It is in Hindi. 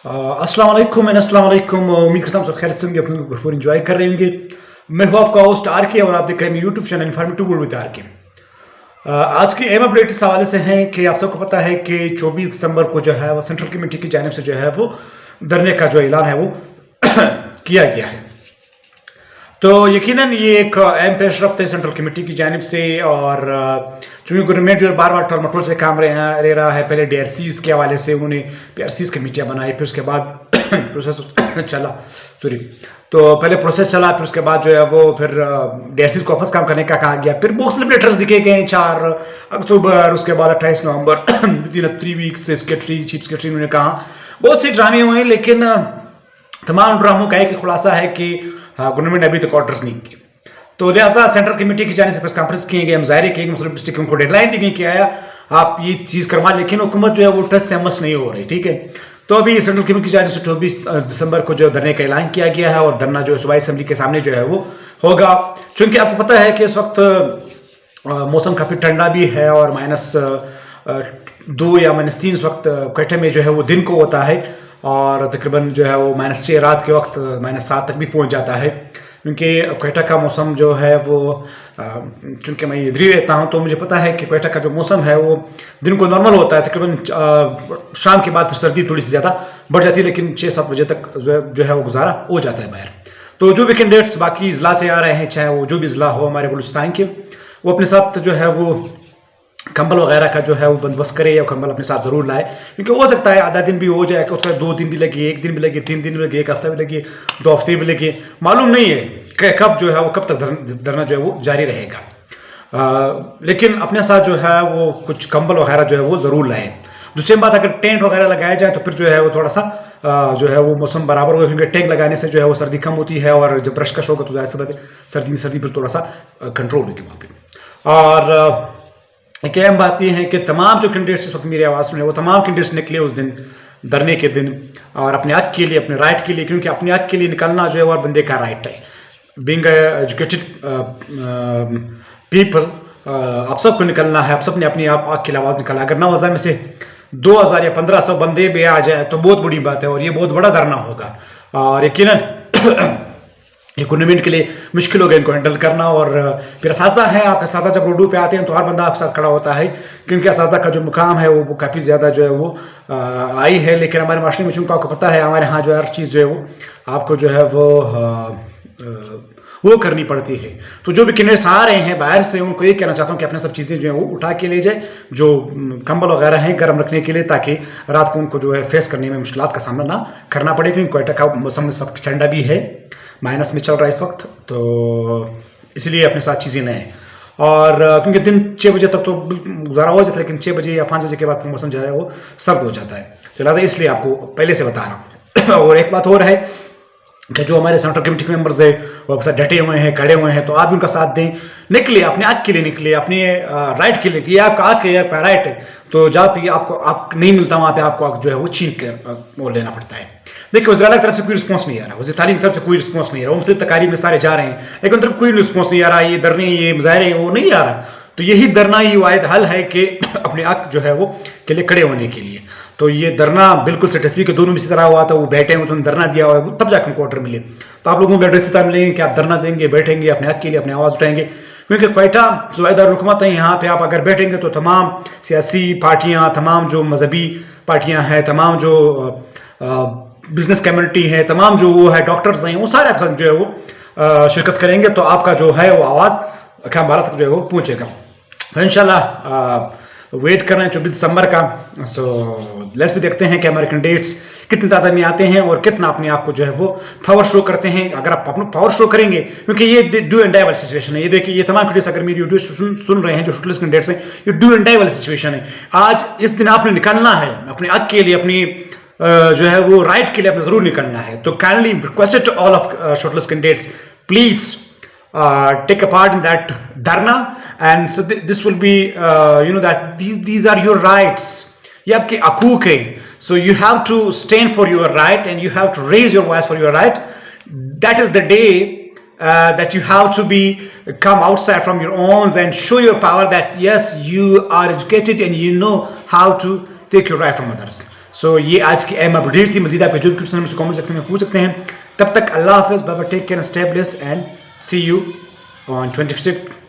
अस्सलाम वालेकुम एंड अस्सलाम वालेकुम। उम्मीद करता हूँ सब खैर से होंगे, अपने भरपूर एंजॉय कर रहे होंगे। मैं हूँ आपका होस्ट आर के और आप देख रहे हैं मेरे YouTube channel informative world with R K. आज की अहम अपडेट इस हवाले से है कि आप सबको पता है कि 24 दिसंबर को जो है वो सेंट्रल कमेटी की जानिब से जो है वो धरने का जो ऐलान है वो किया गया है। तो यकीनन ये एक अहम पेशरफ्त है सेंट्रल कमेटी की जानिब से। और चूंकि गवर्नमेंट जो बार बार टर्मटोल से काम ले रहा है, पहले DRCs के हवाले से उन्होंने PRCs कमेटियाँ बनाई, फिर उसके बाद प्रोसेस चला, सॉरी, तो पहले प्रोसेस चला, फिर उसके बाद जो है वो फिर DRCs को वापस काम करने का कहा गया। फिर मुख्तलिफ लेटर्स दिखे गए 4 अक्टूबर, उसके बाद 28 नवंबर 3 वीक्स सेक्रेटरी चीफ सेक्रेटरी उन्होंने कहा। बहुत से ड्रामे हुए, लेकिन तमाम ड्रामों का एक खुलासा है कि गवर्नमेंट ने अभी तक ऑर्डर्स नहीं किए। तो लिहाजा सेंट्रल कमेटी की जाने से प्रेस कॉन्फ्रेंस किए गए, मुजाहरे किए गए, मुस्लिम डिस्ट्रिक्ट उनको डेडलाइन दी गई कि आया आप ये चीज़ करवा, लेकिन हुकूमत जो है वो टच से मस नहीं हो रही। ठीक है, तो अभी सेंट्रल कमेटी की जाने से 24 दिसंबर को जो धरने का ऐलान किया गया है और धरना जो सूबाई असेंबली के सामने जो है वो होगा। चूंकि आपको पता है कि इस वक्त मौसम काफ़ी ठंडा भी है और -2 या -3 इस वक्त क्वेटा में जो है वो दिन को होता है, और तकरीबन जो है वो -6 रात के वक्त -7 तक भी पहुंच जाता है। क्योंकि क्वेटा का मौसम जो है वो चूँकि मैं इधर ही रहता हूँ तो मुझे पता है कि क्वेटा का जो मौसम है वो दिन को नॉर्मल होता है, तकरीबन शाम के बाद फिर सर्दी थोड़ी सी ज़्यादा बढ़ जाती है, लेकिन 6-7 बजे तक जो है वो गुजारा हो जाता है बाहर। तो जो भी कैंडिडेट्स बाकी ज़िला से आ रहे हैं, चाहे वो जो भी ज़िला हो हमारे बलूचिस्तान के, वो अपने साथ जो है वो कंबल वगैरह का जो है वो बंदोबस्त करे या कंबल अपने साथ ज़रूर लाए, क्योंकि हो सकता है आधा दिन भी हो जाए, उसका 2 दिन भी लगे, 1 दिन भी लगे, 3 दिन भी लगे, 1 हफ्ता भी लगे, 2 हफ्ते भी लगे, मालूम नहीं है कि कब जो है वो कब तक धरना जो है वो जारी रहेगा। लेकिन अपने साथ जो है वो कुछ कंबल वगैरह जो है वो ज़रूर लाएँ। दूसरी बात, अगर टेंट वगैरह लगाया जाए तो फिर जो है वो थोड़ा सा जो है वो मौसम बराबर होगा, क्योंकि टेंट लगाने से जो है वो सर्दी कम होती है, और जब ब्रश कश होगा तो ज़्यादा सर्दी फिर थोड़ा सा कंट्रोल होगी वहाँ पर। और एक अहम बात यह है कि तमाम जो कैंडिडेट्स इस वक्त मेरी आवाज़ सुने, वो तमाम कैंडिडेट्स निकले उस दिन धरने के दिन, और अपने हक के लिए, अपने राइट के लिए, क्योंकि अपने हक के लिए निकलना जो है वो बंदे का राइट है। बीइंग एजुकेटेड पीपल, आप सबको निकलना है, आप सब ने अपनी हक के लिए आवाज़ निकाला। अगर 9,000 में से 2,000 या 1,500 बंदे भी आ जाए तो बहुत बड़ी बात है, और ये बहुत बड़ा धरना होगा, और यकीनन ये गवर्नमेंट के लिए मुश्किल हो गया इनको हैंडल करना। और फिर असातिज़ा हैं, आप असातिज़ा जब रोडों पे आते हैं तो हर बंदा आपके साथ खड़ा होता है, क्योंकि असातिज़ा का जो मुकाम है वो काफ़ी ज़्यादा जो है वो आई है। लेकिन हमारे माशरे में चूँकि आपको पता है हमारे यहाँ जो हर चीज़ जो है वो आपको जो है वो करनी पड़ती है। तो जो भी कैंडिडेट्स आ रहे हैं बाहर से, उनको ये कहना चाहता हूँ कि अपने सब चीज़ें जो है वो उठा के ले जाए, जो कंबल वगैरह हैं गर्म रखने के लिए, ताकि रात को उनको जो है फेस करने में मुश्किलात का सामना ना करना पड़े, क्योंकि क्वेटा का मौसम इस वक्त ठंडा भी है, माइनस में चल रहा है इस वक्त, तो इसलिए अपने साथ चीज़ें लें। और क्योंकि दिन 6 बजे तक तो गुजारा हो जाता है, लेकिन 6 बजे या 5 बजे के बाद मौसम जो है वो सर्द हो जाता है, तो लिहाजा इसलिए आपको पहले से बता रहा हूँ। और एक बात और है कि जो हमारे सेंट्रल कमेटी के मेंबर्स है वो साथ डटे हुए हैं, खड़े हुए हैं, तो आप भी उनका साथ दें, निकले अपने हक के लिए, निकले अपने राइट के लिए, कि आपका हक है, आपका राइट है। तो जहाँ भी आपको नहीं मिलता वहाँ पे आपको जो है वो छीन कर वो लेना पड़ता है। देखिए, वज़ीर आला की तरफ से कोई रिस्पॉन्स नहीं आ रहा, वज़ीर तालीम की तरफ से कोई रिस्पॉन्स नहीं आ रहा, मुख्तलिफ तकारीब में सारे जा रहे हैं, लेकिन उन तरफ कोई रिस्पॉन्स नहीं आ रहा। ये धरने, ये मुजाहरे, वो नहीं आ रहा। तो यही धरना ही वाहिद हल है कि अपने हक जो है वो के लिए खड़े होने के लिए। तो ये धरना बिल्कुल SSP के दोनों में इसी तरह हुआ था, वो बैठे हैं, उन्होंने धरना दिया हुआ है, तब जाकर उनको ऑर्डर मिले। तो आप लोगों को एड्रेस इतना मिलेंगे कि आप धरना देंगे, बैठेंगे, अपने हक के लिए अपनी आवाज़ उठाएंगे, क्योंकि क्वेटा सूबाई दारुल-हुकूमत है, यहाँ पे आप अगर बैठेंगे तो तमाम सियासी पार्टियाँ, तमाम जो मजहबी पार्टियाँ हैं, तमाम जो बिजनेस कम्युनिटी है, तमाम जो वो है डॉक्टर्स हैं, वो सारे आपके साथ जो है वो शिरकत करेंगे, तो आपका जो है वो आवाज़ अखिल भारत तक जो है वो पहुँचेगा। तो इंशाल्लाह वेट कर रहे हैं 24 दिसंबर का। सो लेट्स देखते हैं कि हमारे कैंडिडेट्स कितनी तादाद में आते हैं और कितना अपने आप को जो है वो पावर शो करते हैं। अगर आप अपना पावर शो करेंगे, क्योंकि ये डू एंड डाई वाली सिचुएशन है, ये देखिए, ये तमाम कैंडिडेट्स अगर मेरी वीडियो सुन रहे हैं, जो शॉर्टलिस्ट कैंडिडेट्स हैं, ये डू एंड डाई वाली सिचुएशन है। आज इस दिन आपने निकलना है, अपने हक के लिए, अपनी जो है वो राइट के लिए आपने जरूर निकलना है। तो kindly requested to all of shortlist candidates, please take a part in that dharna, and so this will be that these are your rights, ये आपके हकूक है। So you have to stand for your right and you have to raise your voice for your right. That is the day that you have to be come outside from your own and show your power that yes, you are educated and you know how to take your right from others. सो ये आज की अहम अपडेट थी। मजीद आपके जो भी क्वेश्चन मुझसे कमेंट सेक्शन में पूछ सकते हैं। तब तक अल्लाह हाफिज़, bye bye, take care, stay blessed and see you on 25th